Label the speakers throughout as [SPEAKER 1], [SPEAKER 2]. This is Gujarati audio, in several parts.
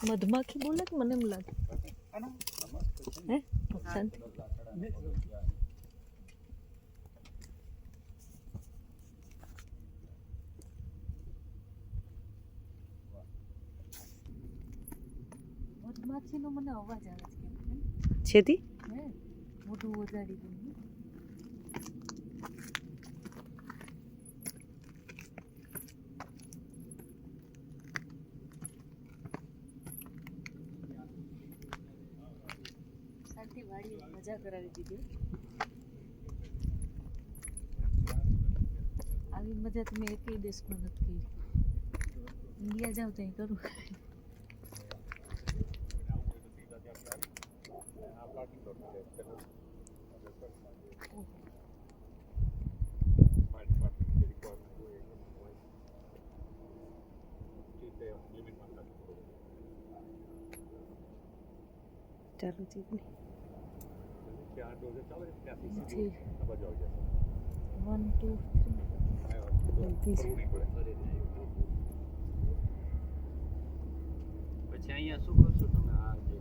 [SPEAKER 1] મધમાખી બોલે કે મને એમ લાગે હે શાંતિ મધમાખીનો મને અવાજ આવે છે છેતી હે મોટું ઓજાડી દઉં વાડી મજા કરાવી દીધી આવી મજા તમે એકેય દેશમાં નથી કરી ઇન્ડિયા જાવ તો કરું ચાલો ચીકની 1 2
[SPEAKER 2] પછી અહીંયા શું કરશો તમે આ જે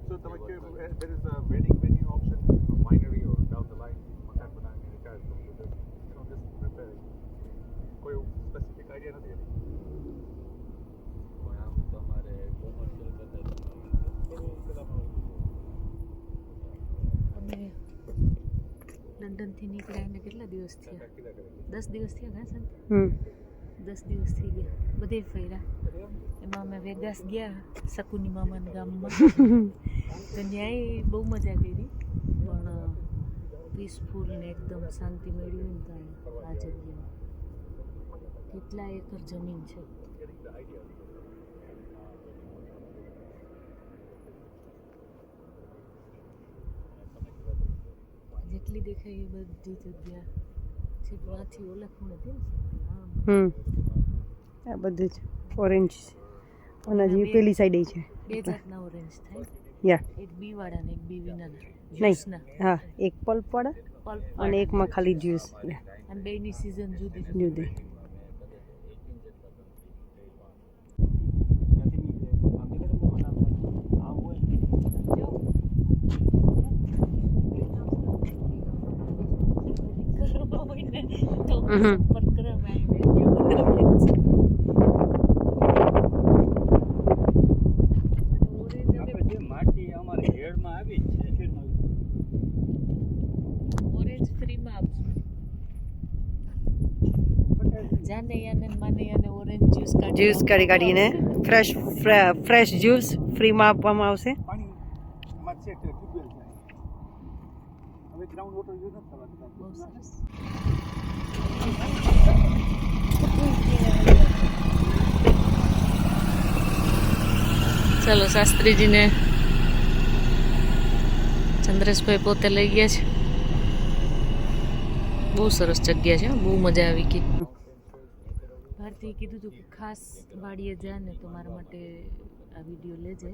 [SPEAKER 2] so તમે કે there is a wedding venue option winery or down the line મકાન બનાવીને રિટાયર કરો તો just prepare કોઈ સ્પેસિફિક આઈડિયા નથી પણ આમ તમારે કોમર્શિયલ કરતા
[SPEAKER 1] અમે લંડનથી નીકળ્યા એને કેટલા દિવસ થયા 10 દિવસ થયા ને સંત 10 દિવસ થઈ ગયા બધે ફર્યા એમાં અમે વેગાસ ગયા શકુની મામાના ગામમાં તો ન્યાય બહુ મજા કરી પણ પીસફુલ ને એકદમ શાંતિ મેળવી ને ત્યાં આ જગ્યાએ કેટલા એકર જમીન છે જેટલી દેખાય એ બધી જગ્યા છે ત્યાંથી ઓળખવું નથી ને
[SPEAKER 3] આ બધું જ ઓરેન્જ અને જે પેલી સાઈડ છે
[SPEAKER 1] બે જાતના ઓરેન્જ થાય
[SPEAKER 3] યા
[SPEAKER 1] એક બી વાળા ને એક બી વિના
[SPEAKER 3] નહીં હા એક પલ્પ વાળા અને એકમાં ખાલી જ્યુસ
[SPEAKER 1] અને બેની સીઝન જુદી
[SPEAKER 3] જુદી
[SPEAKER 2] માટી અમારે હેડમાં આવી જ છે
[SPEAKER 1] ઓરેન્જ ફ્રીમાં આપશું જાને યાને માને યાને ઓરેન્જ જ્યુસ
[SPEAKER 3] કાઢીને ફ્રેશ જ્યુસ ફ્રીમાં આપવામાં આવશે
[SPEAKER 2] પાણી માં છે ટ્યુબવેલ છે હવે ગ્રાઉન્ડ વોટર યુઝ નથી કરવાનું
[SPEAKER 1] બહુ સરસ ચાલો શાસ્ત્રીજીને ચંદ્રેશભાઈ પોતે લઈ ગયા છે બહુ સરસ જગ્યા છે બહુ મજા આવી ગઈ ભારતીએ કીધું હતું કે ખાસ વાડીએ જા ને તો મારા માટે આ વિડીયો લેજે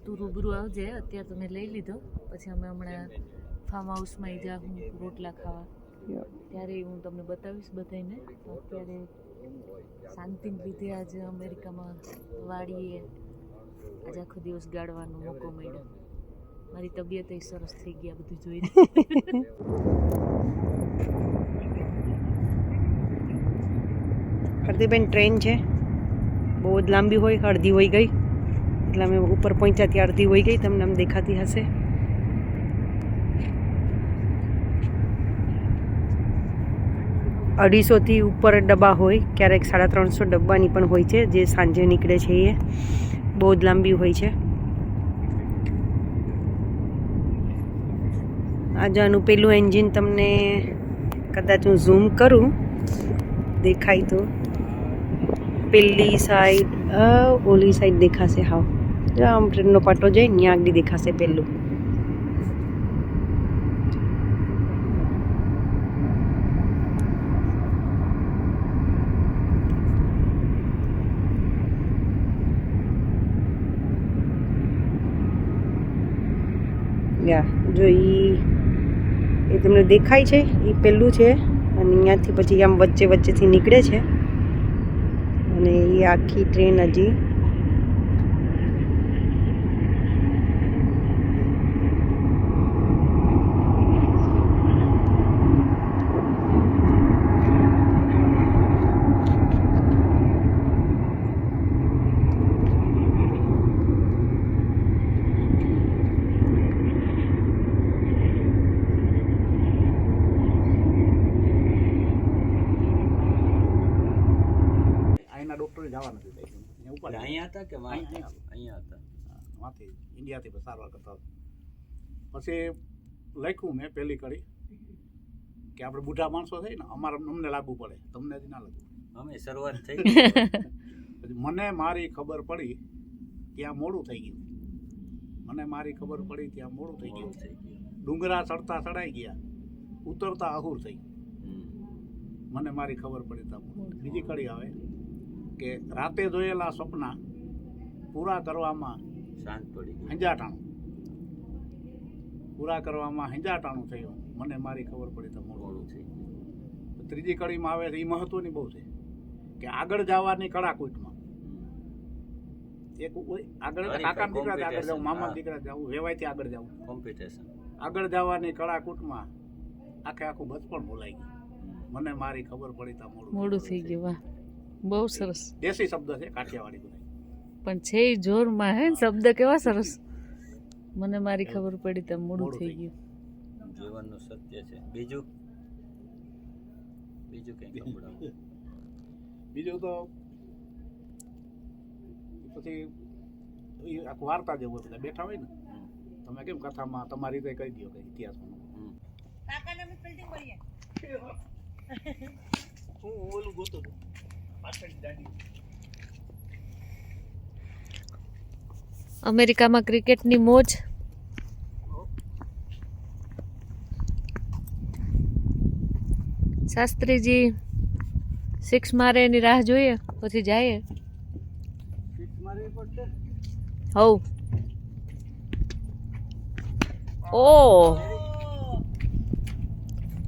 [SPEAKER 1] તું રૂબરૂ આવજે અત્યારે તો મેં લઈ લીધો પછી અમે હમણાં ફાર્મ હાઉસમાં જાઉં રોટલા ખાવા ત્યારે હું તમને બતાવીશ બધાને અત્યારે શાંતિને લીધે આજે અમેરિકામાં વાડીએ આજે આખો દિવસ ગાળવાનો મોકો મળ્યો મારી તબિયત સરસ થઈ ગયા બધું જોઈને
[SPEAKER 3] હરદીબેન ટ્રેન છે બહુ જ લાંબી હોય અડધી હોઈ ગઈ એટલે અમે ઉપર પહોંચ્યા ત્યાં અડધી હોઈ ગઈ તમને આમ દેખાતી હશે 250થી ઉપર ડબ્બા હોય ક્યારેક 350 ડબ્બાની પણ હોય છે જે સાંજે નીકળે છે એ બહુ જ લાંબી હોય છે આજે આનું પેલું એન્જિન તમને કદાચ હું ઝૂમ કરું દેખાય તો પેલી સાઈડ ઓલી સાઈડ દેખાશે હાવ જો આમ ટ્રેનનો પાટો જાય ત્યાં આગળ દેખાશે પેલું યા જો એ તમને દેખાય છે એ પેલું છે અને અહીંયાથી પછી આમ વચ્ચેથી નીકળે છે અને એ આખી ટ્રેન હજી
[SPEAKER 4] અહીંયા હતા કે
[SPEAKER 2] અહીંયા
[SPEAKER 4] અહીંયા હતા?
[SPEAKER 2] માંથી ઇન્ડિયાથી સારવાર કરતા હતા. પછી લખ્યું મેં પહેલી કડી કે આપણે બુઢા માણસો થઈ ને અમને લાગુ પડે, તમને જ ના લાગુ પડે.
[SPEAKER 4] અમે શરૂઆત થઈ
[SPEAKER 2] પછી મને મારી ખબર પડી ત્યાં મોડું થઈ ગયું. મને મારી ખબર પડી ત્યાં મોડું થઈ ગયું. ડુંગરા ચડતા ચડાઈ ગયા, ઉતરતા અહુર થઈ. મને મારી ખબર પડી ત્યાં મોડું. બીજી કડી આવે કે રાતે જોયેલા સપના પૂરા કરવામાં
[SPEAKER 4] શાંત પડી ગઈ.
[SPEAKER 2] હંજાટાણું પૂરા કરવામાં હંજાટાણું થયું. મને મારી ખબર પડી તો મોડું
[SPEAKER 4] મોડું થઈ ગયું.
[SPEAKER 2] ત્રીજી કડીમાં આવે છે, એ મહત્વની બહુ છે કે આગળ જવાની કડાકૂટમાં એક આગળ કાકા દીકરા આગળ જવું, મામા દીકરા જવું, વેવાયથી આગળ જવું,
[SPEAKER 4] કોમ્પિટિશન.
[SPEAKER 2] આગળ જવાની કડાકૂટમાં આખું બચપણ ભૂલાઈ ગયું. મને મારી ખબર પડી તો
[SPEAKER 1] મોડું થઈ ગયું. વાહ, બહુ સરસ.
[SPEAKER 2] દેશી શબ્દ છે, કાઠિયાવાડી બધા.
[SPEAKER 1] પણ છે ઈ જોરમાં હે ને, શબ્દ કેવા સરસ. મને મારી ખબર પડી તો મોડું થઈ ગયું.
[SPEAKER 4] જીવનનું સત્ય છે. બીજું કંઈ સંભળાવો.
[SPEAKER 2] બીજું તો પછી આખું વાર્તા જેવું બધા બેઠા હોય ને, તમે કેમ કથામાં તમારી રીતે કહી દો કે ઇતિહાસમાં હું ઓલું ગોતો છું પાછળની દાંડી.
[SPEAKER 1] અમેરિકામાં ક્રિકેટની મોજ. શાસ્ત્રીજી 6 મારે એની રાહ જોઈએ પછી જાય. હવ ઓ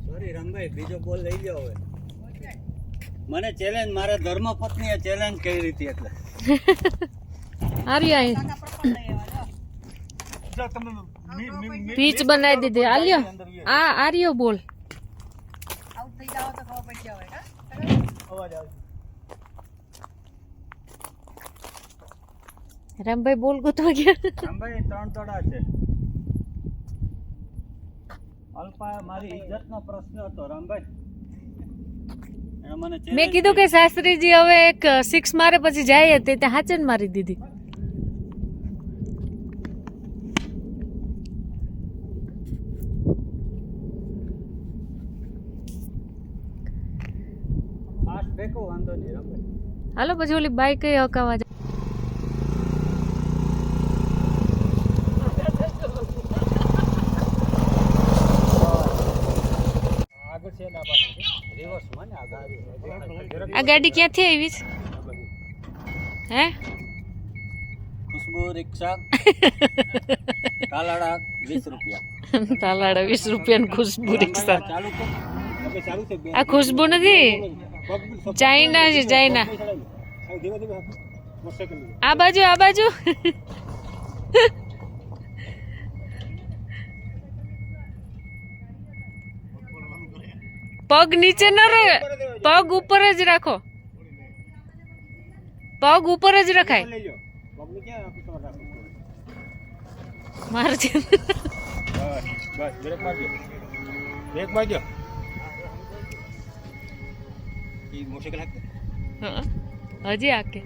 [SPEAKER 4] સોરી રામભાઈ, બીજો બોલ લઈ લ્યો હવે. મને ચેલેન્જ, મારા ધર્મપત્નીએ ચેલેન્જ કરી હતી એટલે
[SPEAKER 1] આર્યો અહીં પીચ બનાવી દીધી. આલ્યો આ આર્યો બોલ. રામભાઈ બોલ ગોતવા ગયા.
[SPEAKER 4] રામભાઈ 3 તોડા છે. અલ્પા મારી ઇજ્જતનો પ્રશ્ન હતો રામભાઈ. એને મને
[SPEAKER 1] મેં કીધું કે શાસ્ત્રીજી હવે એક 6 મારે પછી જાય, તે હાચે જ મારી દીધી.
[SPEAKER 4] ફાસ્ટ ફેંકો, વાંધો નહીં રામભાઈ.
[SPEAKER 1] હાલો પછી ઓલી બાઈક હકાવા જાય. આ ગાડી ક્યાંથી આવી છે? હે
[SPEAKER 4] ખુશ્બુ રિક્ષા તાલાડા 20 રૂપિયા.
[SPEAKER 1] તાલાડા 20 રૂપિયાની ખુશ્બુ રિક્ષા.
[SPEAKER 4] ચાલુ કર. ચાલુ છે.
[SPEAKER 1] આ ખુશ્બુ નથી, ચાઇના છે, ચાઇના. આ બાજુ, આ બાજુ. પગ નીચે ન રહે, પગ ઉપર જ રાખો. પગ ઉપર જ રખાય. મારતી
[SPEAKER 2] બસ બ્રેક મારજો, બ્રેક મારજો. ઈ મોટરસાઇકલ હાકે.
[SPEAKER 1] હજી આકે.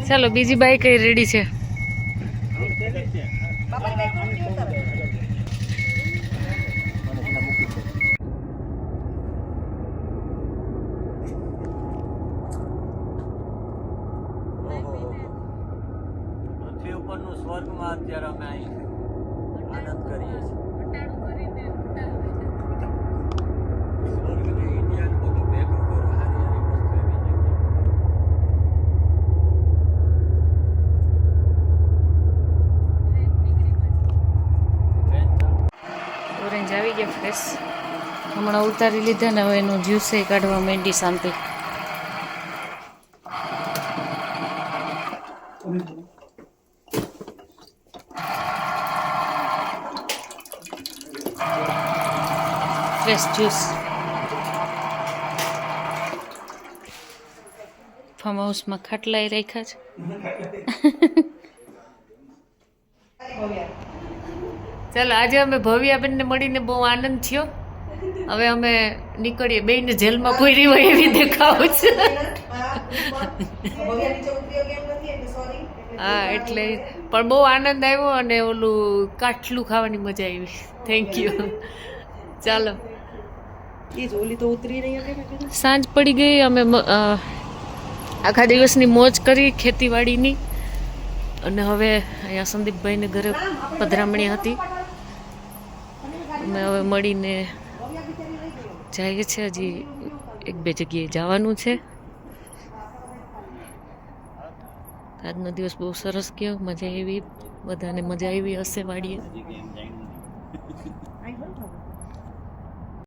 [SPEAKER 1] ચાલો બીજી બાઈક રેડી છે.
[SPEAKER 4] પૃથ્વી ઉપરનું સ્વર્ગમાં અત્યારે અમે અહીં આનંદ કરીએ છીએ. સ્વર્ગ ને ઇન્ડિયા બધું ભેગું કરો, હારી હારી વસ્તુ એવી જગ્યાએ.
[SPEAKER 1] ઓરેન્જ આવી ગયા ફ્રેશ. હમણાં ઉતારી લીધા ને હવે એનું જ્યુસ કાઢવા માંડી શાંતિ. Fresh juice. ફાર્મ હાઉસમાં ખાટલાએ રાખ્યા છે. ચાલો આજે અમે ભવ્યાબેનને મળીને બહુ આનંદ થયો. હવે અમે નીકળીએ. બેયને જેલમાં પૂરી હોય એવી દેખાવ છે. હા એટલે પણ બહુ આનંદ આવ્યો અને ઓલું કાઠલું ખાવાની મજા આવી. Thank you. ચાલો
[SPEAKER 3] એ જ ઓલી તો ઉતરી રહી હતી મેં કીધું.
[SPEAKER 1] સાંજ પડી ગઈ. અમે આખા દિવસની મોજ કરી ખેતીવાડીની. અને હવે અહીંયા સંદીપભાઈને ઘરે પધરામણી હતી. અમે હવે મળીને જઈએ છીએ. હજી 1-2 જગ્યાએ જવાનું છે. આજનો દિવસ બહુ સરસ ગયો. મજા આવી. બધાને મજા આવી હશે વાડીએ.
[SPEAKER 3] આઈ બોલ